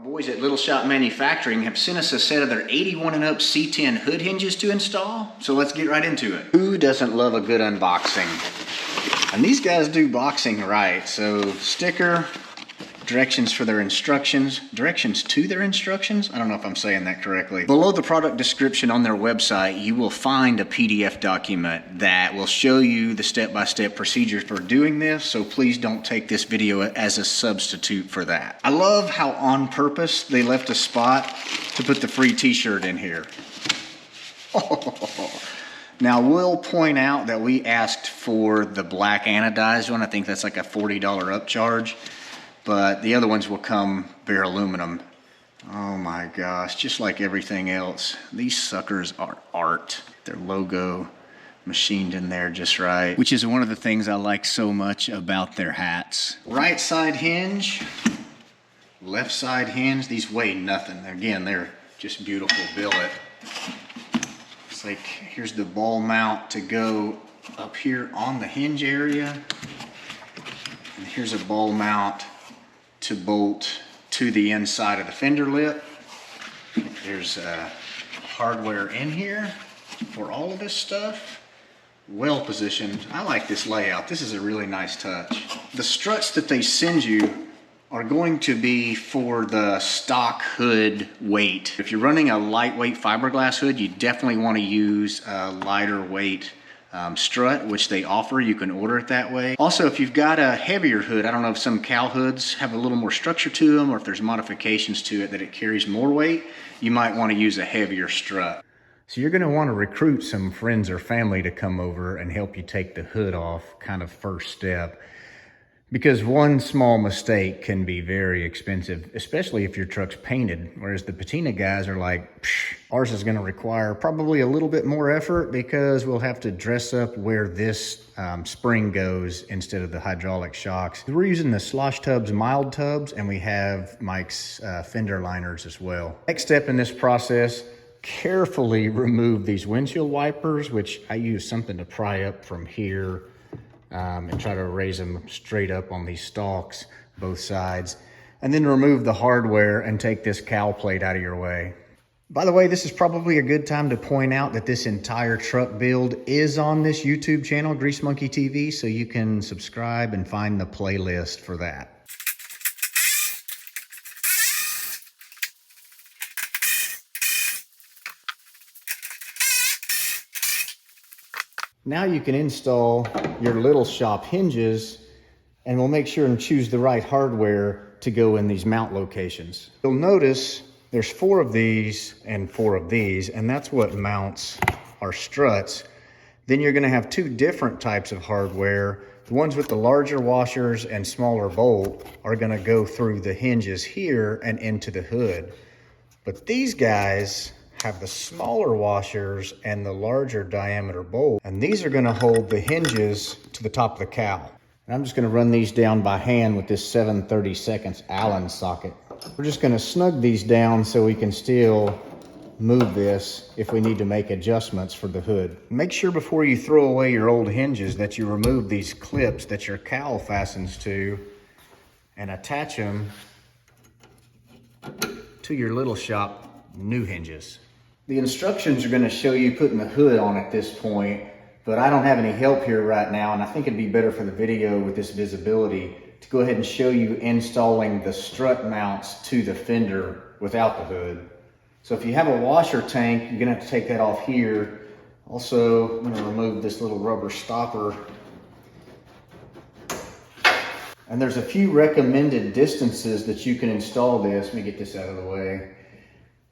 Our boys at Little Shop Manufacturing have sent us a set of their 81 and up C10 hood hinges to install, so let's get right into it. Who doesn't love a good unboxing? And these guys do boxing right, so sticker, directions for their instructions, directions to their instructions. I don't know if I'm saying that correctly. Below the product description on their website, you will find a PDF document that will show you the step-by-step procedures for doing this, so please don't take this video as a substitute for that. I love how on purpose they left a spot to put the free t-shirt in here. Now we'll point out that we asked for the black anodized one. I think that's like a $40 upcharge. But the other ones will come bare aluminum. Oh my gosh, just like everything else, these suckers are art. Their logo machined in there just right, which is one of the things I like so much about their hats. Right side hinge, left side hinge. These weigh nothing. Again, they're just beautiful billet. It's like, here's the ball mount to go up here on the hinge area. And here's a ball mount to bolt to the inside of the fender lip. There's hardware in here for all of this stuff. Well positioned. I like this layout. This is a really nice touch. The struts that they send you are going to be for the stock hood weight. If you're running a lightweight fiberglass hood, you definitely want to use a lighter weight strut, which they offer. You can order it that way. Also, if you've got a heavier hood, I don't know if some cow hoods have a little more structure to them, or if there's modifications to it that it carries more weight, you might want to use a heavier strut. So you're going to want to recruit some friends or family to come over and help you take the hood off, kind of first step. Because one small mistake can be very expensive, especially if your truck's painted. Whereas the patina guys are like, psh, ours is gonna require probably a little bit more effort because we'll have to dress up where this spring goes instead of the hydraulic shocks. We're using the Slosh Tubs mild tubs, and we have Mike's fender liners as well. Next step in this process, carefully remove these windshield wipers, which I use something to pry up from here. And try to raise them straight up on these stalks, both sides. And then remove the hardware and take this cowl plate out of your way. By the way, this is probably a good time to point out that this entire truck build is on this YouTube channel, GreaseMonkeyTV, so you can subscribe and find the playlist for that. Now you can install your Little Shop hinges, and we'll make sure and choose the right hardware to go in these mount locations. You'll notice there's 4 of these and 4 of these, and that's what mounts our struts. Then you're gonna have 2 different types of hardware. The ones with the larger washers and smaller bolt are gonna go through the hinges here and into the hood. But these guys have the smaller washers and the larger diameter bolt, and these are going to hold the hinges to the top of the cowl. And I'm just going to run these down by hand with this 7/32 Allen socket. We're just going to snug these down so we can still move this if we need to make adjustments for the hood. Make sure before you throw away your old hinges that you remove these clips that your cowl fastens to and attach them to your Little Shop new hinges. The instructions are going to show you putting the hood on at this point, but I don't have any help here right now, and I think it'd be better for the video with this visibility to go ahead and show you installing the strut mounts to the fender without the hood. So if you have a washer tank, you're going to have to take that off here. Also, I'm going to remove this little rubber stopper. And there's a few recommended distances that you can install this. Let me get this out of the way.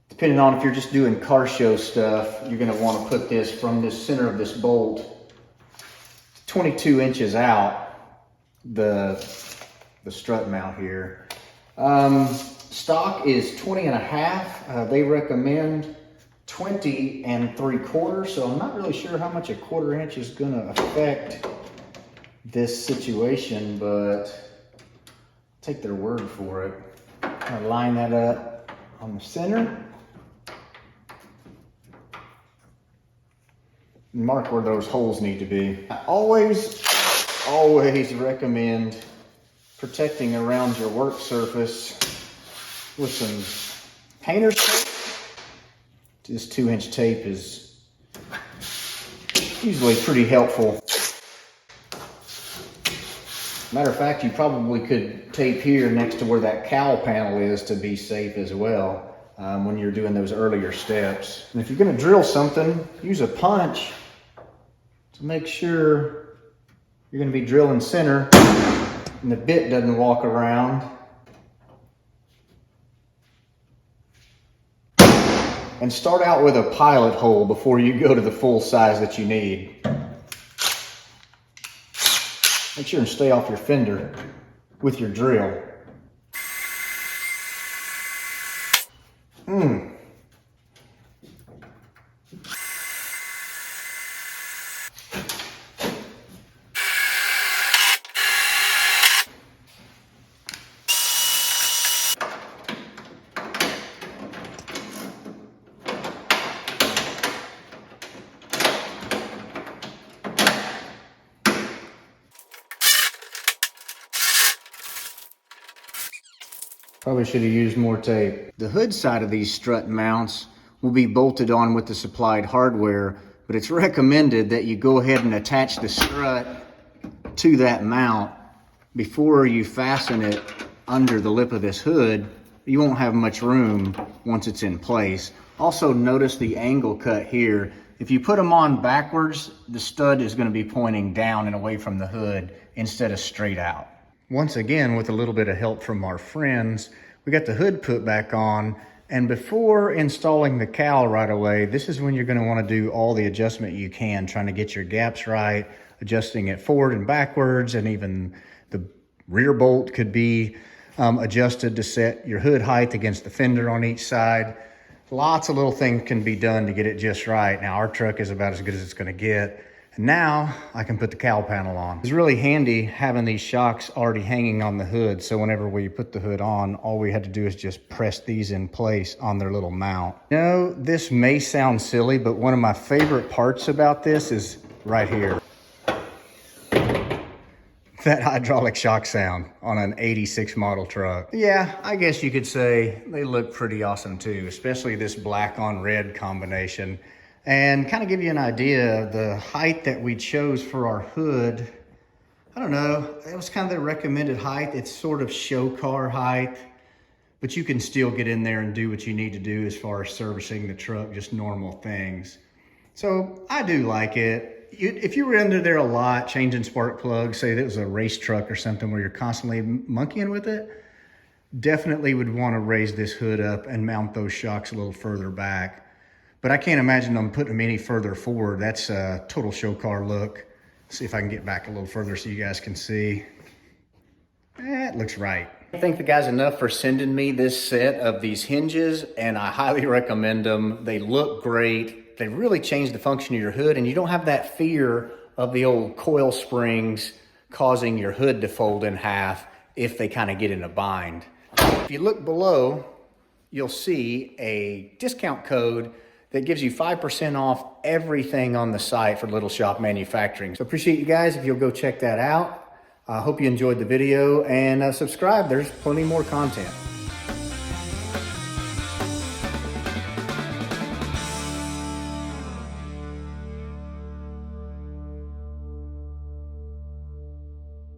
Depending on if you're just doing car show stuff, you're going to want to put this from the center of this bolt 22 inches out, the strut mount here. Stock is 20.5. They recommend 20 3/4, so I'm not really sure how much a 1/4 inch is going to affect this situation, but take their word for it. I'm going to line that up on the center. Mark where those holes need to be. I always recommend protecting around your work surface with some painter's tape. This 2-inch tape is usually pretty helpful. Matter of fact, you probably could tape here next to where that cowl panel is to be safe as well when you're doing those earlier steps. And if you're going to drill something, use a punch to make sure you're going to be drilling center and the bit doesn't walk around. And start out with a pilot hole before you go to the full size that you need. Make sure and stay off your fender with your drill. Probably should have used more tape. The hood side of these strut mounts will be bolted on with the supplied hardware, but it's recommended that you go ahead and attach the strut to that mount before you fasten it under the lip of this hood. You won't have much room once it's in place. Also notice the angle cut here. If you put them on backwards, the stud is going to be pointing down and away from the hood instead of straight out. Once again, with a little bit of help from our friends, we got the hood put back on. And before installing the cowl right away, this is when you're going to want to do all the adjustment you can, trying to get your gaps right, adjusting it forward and backwards, and even the rear bolt could be adjusted to set your hood height against the fender on each side. Lots of little things can be done to get it just right. Now, our truck is about as good as it's going to get. And now I can put the cowl panel on. It's really handy having these shocks already hanging on the hood. So whenever we put the hood on, all we had to do is just press these in place on their little mount. Now, this may sound silly, but one of my favorite parts about this is right here. That hydraulic shock sound on an 86 model truck. Yeah, I guess you could say they look pretty awesome too, especially this black on red combination. And kind of give you an idea, the height that we chose for our hood, I don't know, it was kind of the recommended height. It's sort of show car height, but you can still get in there and do what you need to do as far as servicing the truck, just normal things. So I do like it. If you were under there a lot, changing spark plugs, say that was a race truck or something where you're constantly monkeying with it, definitely would want to raise this hood up and mount those shocks a little further back. But I can't imagine them putting them any further forward. That's a total show car look. See if I can get back a little further so you guys can see. It looks right. I thank the guys enough for sending me this set of these hinges, and I highly recommend them. They look great. They really change the function of your hood, and you don't have that fear of the old coil springs causing your hood to fold in half if they kind of get in a bind. If you look below, you'll see a discount code that gives you 5% off everything on the site for Little Shop Manufacturing. So appreciate you guys if you'll go check that out. I hope you enjoyed the video, and subscribe. There's plenty more content.